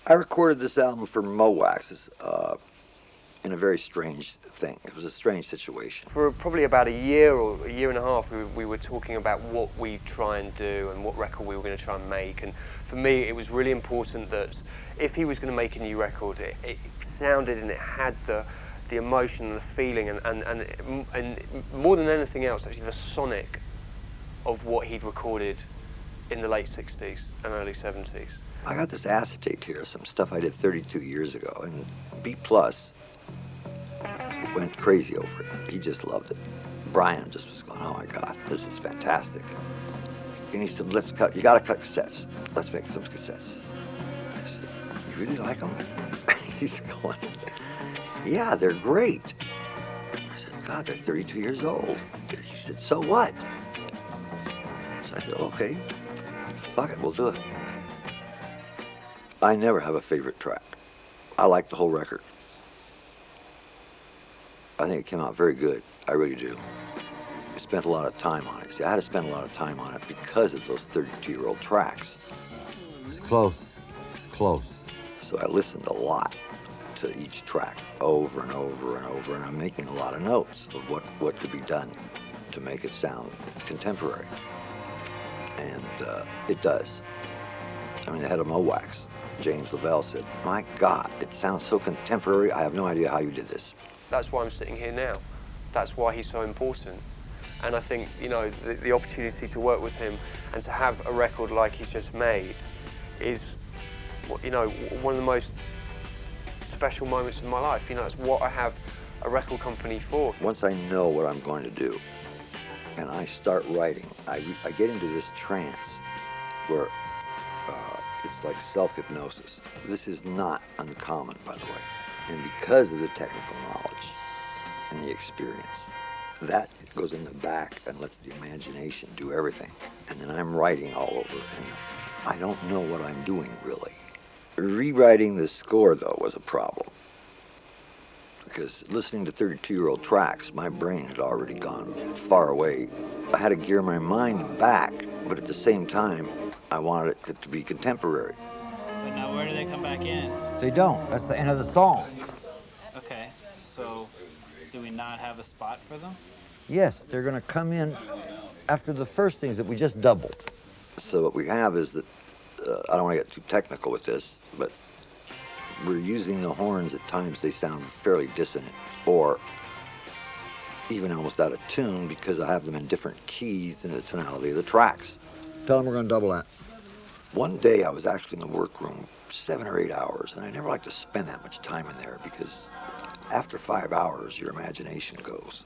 I recorded this album for Mowax in a very strange thing. It was a strange situation. For probably about a year or a year and a half, we were talking about what we try and do and what record we were going to try and make. And for me, it was really important that if he was going to make a new record, it sounded and it had the emotion and the feeling and more than anything else, actually the sonic of what he'd recorded in the late 60s and early 70s. I got this acetate here, some stuff I did 32 years ago, and B Plus went crazy over it. He just loved it. Brian just was going, oh my God, this is fantastic. And he said, let's cut, you gotta cut cassettes. Let's make some cassettes. I said, you really like them? He's going, yeah, they're great. I said, God, they're 32 years old. He said, so what? So I said, okay, fuck it, we'll do it. I never have a favorite track. I like the whole record. I think it came out very good. I really do. I spent a lot of time on it. See, I had to spend a lot of time on it because of those 32-year-old tracks. It's close. It's close. So I listened a lot to each track over and over and over, and I'm making a lot of notes of what could be done to make it sound contemporary. And it does. I mean, the head of Mowax, James Lavelle, said, my God, it sounds so contemporary, I have no idea how you did this. That's why I'm sitting here now. That's why he's so important. And I think, you know, the opportunity to work with him and to have a record like he's just made is, you know, one of the most special moments in my life. You know, it's what I have a record company for. Once I know what I'm going to do and I start writing, I get into this trance where it's like self-hypnosis. This is not uncommon, by the way. And because of the technical knowledge and the experience, that goes in the back and lets the imagination do everything. And then I'm writing all over, and I don't know what I'm doing, really. Rewriting the score, though, was a problem. Because listening to 32-year-old tracks, my brain had already gone far away. I had to gear my mind back, but at the same time, I wanted it to be contemporary. But now where do they come back in? They don't. That's the end of the song. Okay, so do we not have a spot for them? Yes, they're going to come in after the first things that we just doubled. So what we have is that, I don't want to get too technical with this, but we're using the horns at times. They sound fairly dissonant or even almost out of tune because I have them in different keys in the tonality of the tracks. Tell them we're going to double that. One day I was actually in the workroom 7 or 8 hours, and I never like to spend that much time in there because after 5 hours, your imagination goes.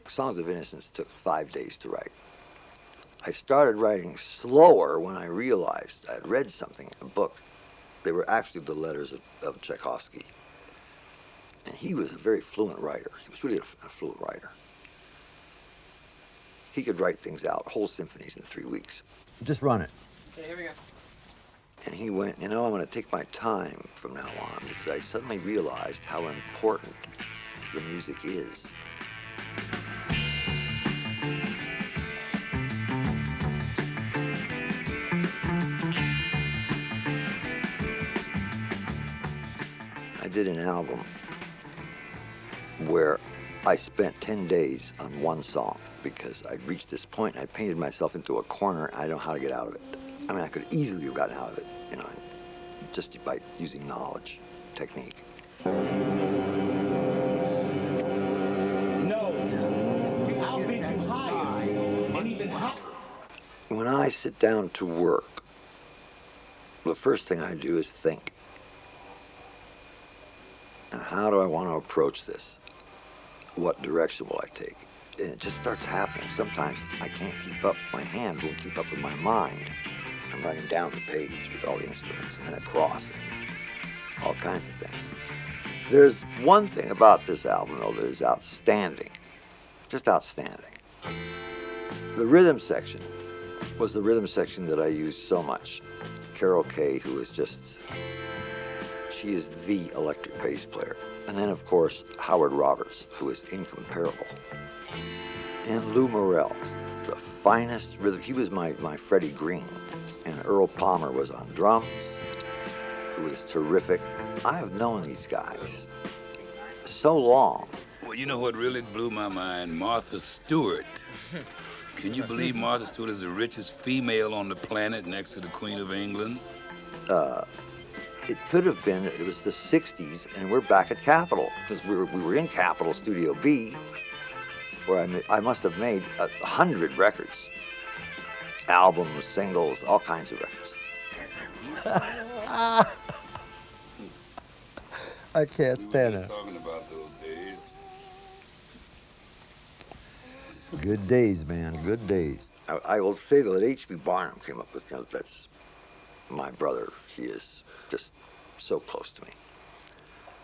Songs of Innocence took 5 days to write. I started writing slower when I realized I had read something in a book. They were actually the letters of Tchaikovsky. And he was a very fluent writer. He was really a fluent writer. He could write things out, whole symphonies in 3 weeks. Just run it. Okay, here we go. And he went, you know, I'm going to take my time from now on because I suddenly realized how important the music is. I did an album where I spent 10 days on one song because I'd reached this point and I painted myself into a corner and I didn't know how to get out of it. I mean, I could easily have gotten out of it, you know, just by using knowledge, technique. No, I'll bid you higher and even higher. When I sit down to work, the first thing I do is think. And how do I want to approach this? What direction will I take? And it just starts happening. Sometimes I can't keep up. My hand won't keep up with my mind. I'm writing down the page with all the instruments and then across and all kinds of things. There's one thing about this album, though, that is outstanding. Just outstanding. The rhythm section was the rhythm section that I used so much. Carol Kay, who is just, she is the electric bass player. And then, of course, Howard Roberts, who is incomparable. And Lou Morrell, the finest rhythm. He was my Freddie Green. And Earl Palmer was on drums. who is terrific. I have known these guys so long. Well, you know what really blew my mind? Martha Stewart. Can you believe Martha Stewart is the richest female on the planet next to the Queen of England? It could have been that it was the 60s and we're back at Capitol, because we were in Capitol Studio B, where I must have made 100 records. Albums, singles, all kinds of records. I can't We were stand just it. talking about those days. Good days, man, good days. I will say though that H.B. Barnum came up with, that's my brother. He is just so close to me.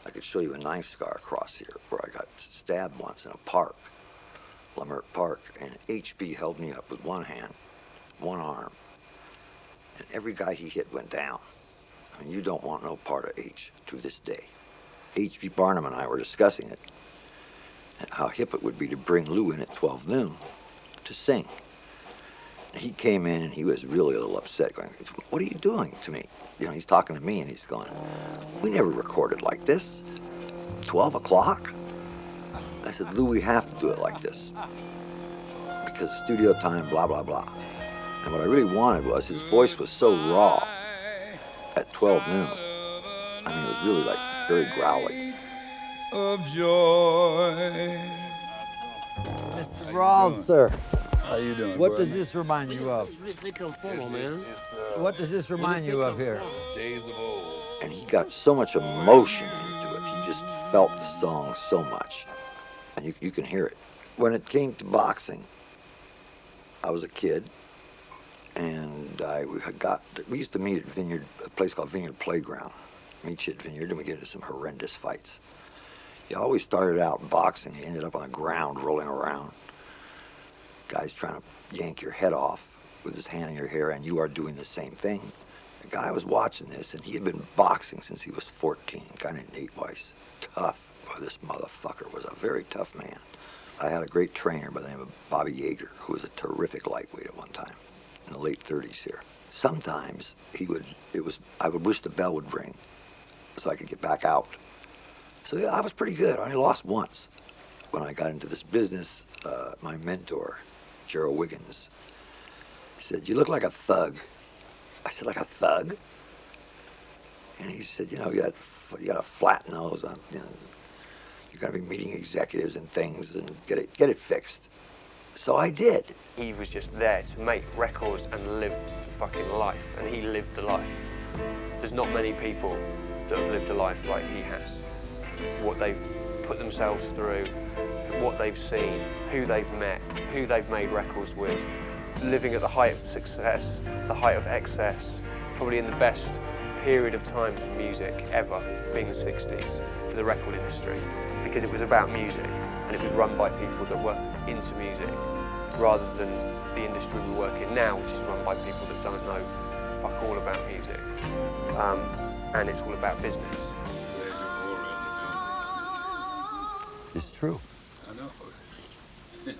I could show you a knife scar across here where I got stabbed once in a park, Leimert Park, and H.B. held me up with one hand, one arm, and every guy he hit went down. I mean, you don't want no part of H to this day. H.B. Barnum and I were discussing it, and how hip it would be to bring Lou in at 12 noon to sing. And he came in and he was really a little upset, going, "What are you doing to me?" He's talking to me and he's going, "We never recorded like this. 12 o'clock? I said, "Lou, we have to do it like this. Because studio time, blah, blah, blah." And what I really wanted was his voice was so raw at 12 noon. I mean, it was really like very growly. Of joy. Mr. Rawls, sir, How you doing? what does this remind you of? Think I'm formal, man. What does this remind you of here? Days of old. And he got so much emotion into it. He just felt the song so much. And you can hear it. When it came to boxing, I was a kid, and we used to meet at a place called Vineyard Playground. Meet you at Vineyard, and we get into some horrendous fights. You always started out boxing, you ended up on the ground rolling around. Guy's trying to yank your head off with his hand in your hair, and you are doing the same thing. The guy was watching this, and he had been boxing since he was 14, a guy named Nate Weiss. Tough. Boy, this motherfucker was a very tough man. I had a great trainer by the name of Bobby Yeager, who was a terrific lightweight at one time, in the late 30s here. Sometimes I would wish the bell would ring so I could get back out. So yeah, I was pretty good. I only lost once. When I got into this business, my mentor, Gerald Wiggins, said, "You look like a thug." I said, "Like a thug?" And he said, you got a flat nose. You're going to be meeting executives and things and get it fixed. So I did. He was just there to make records and live the fucking life, and he lived the life. There's not many people that have lived a life like he has. What they've put themselves through, what they've seen, who they've met, who they've made records with, living at the height of success, the height of excess, probably in the best period of time for music ever, being the 60s, for the record industry, because it was about music, and it was run by people that were into music, rather than the industry we work in now, which is run by people that don't know fuck all about music, and it's all about business. It's true. I know.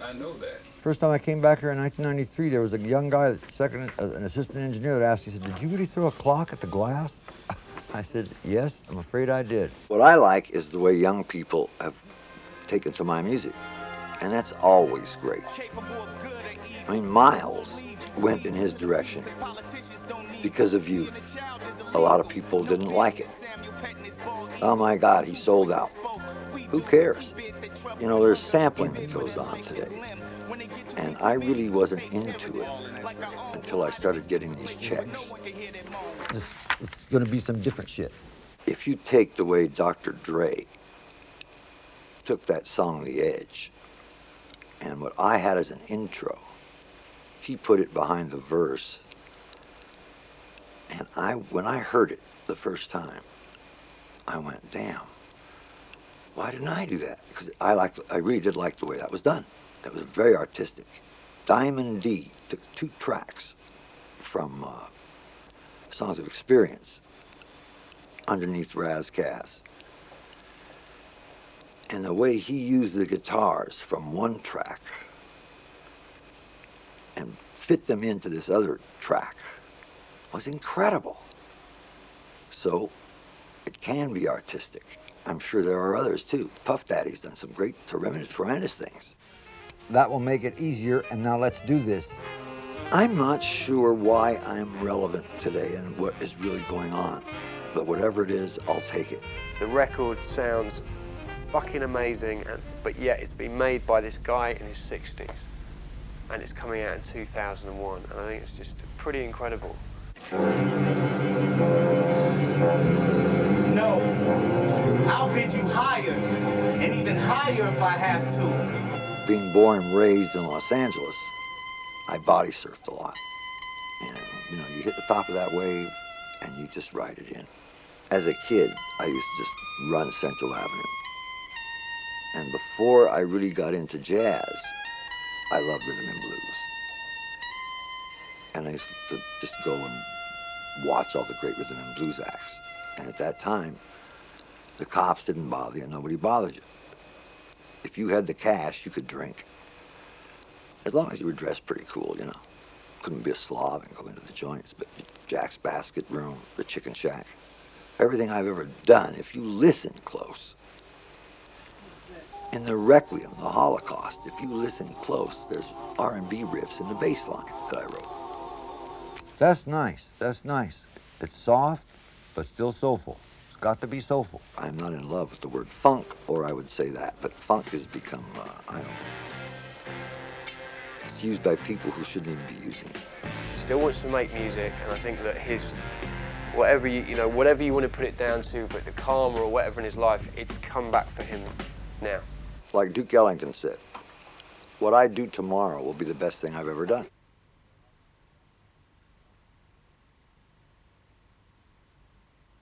I know that. First time I came back here in 1993, there was a young guy, an assistant engineer, that asked, he said, "Did you really throw a clock at the glass?" I said, "Yes, I'm afraid I did." What I like is the way young people have taken to my music, and that's always great. I mean, Miles went in his direction because of youth. A lot of people didn't like it. Oh my God, he sold out. Who cares? There's sampling that goes on today. And I really wasn't into it until I started getting these checks. It's going to be some different shit. If you take the way Dr. Dre took that song, The Edge, and what I had as an intro, he put it behind the verse. And when I heard it the first time, I went, damn, why didn't I do that? Because I really did like the way that was done. It was very artistic. Diamond D took 2 tracks from Songs of Experience underneath Raz Kass. And the way he used the guitars from one track and fit them into this other track was incredible. So It can be artistic. I'm sure there are others too. Puff Daddy's done some great, tremendous things. That will make it easier, and now let's do this. I'm not sure why I'm relevant today and what is really going on, but whatever it is, I'll take it. The record sounds fucking amazing, but yet it's been made by this guy in his 60s, and it's coming out in 2001, and I think it's just pretty incredible. No, I'll bid you higher, and even higher if I have to. Being born and raised in Los Angeles, I body surfed a lot. And, you know, you hit the top of that wave, and you just ride it in. As a kid, I used to just run Central Avenue. And before I really got into jazz, I loved rhythm and blues. And I used to just go and watch all the great rhythm and blues acts. And at that time, the cops didn't bother you, and nobody bothered you. If you had the cash, you could drink. As long as you were dressed pretty cool, you know. Couldn't be a slob and go into the joints, but Jack's Basket Room, the Chicken Shack. Everything I've ever done, if you listen close, in the Requiem, the Holocaust, if you listen close, there's R&B riffs in the bass line that I wrote. That's nice. That's nice. It's soft, but still soulful. It's got to be soulful. I'm not in love with the word funk, or I would say that, but funk has become, I don't know. It's used by people who shouldn't even be using it. Still wants to make music, and I think that his, whatever whatever you want to put it down to, but the karma or whatever in his life, it's come back for him now. Like Duke Ellington said, what I do tomorrow will be the best thing I've ever done.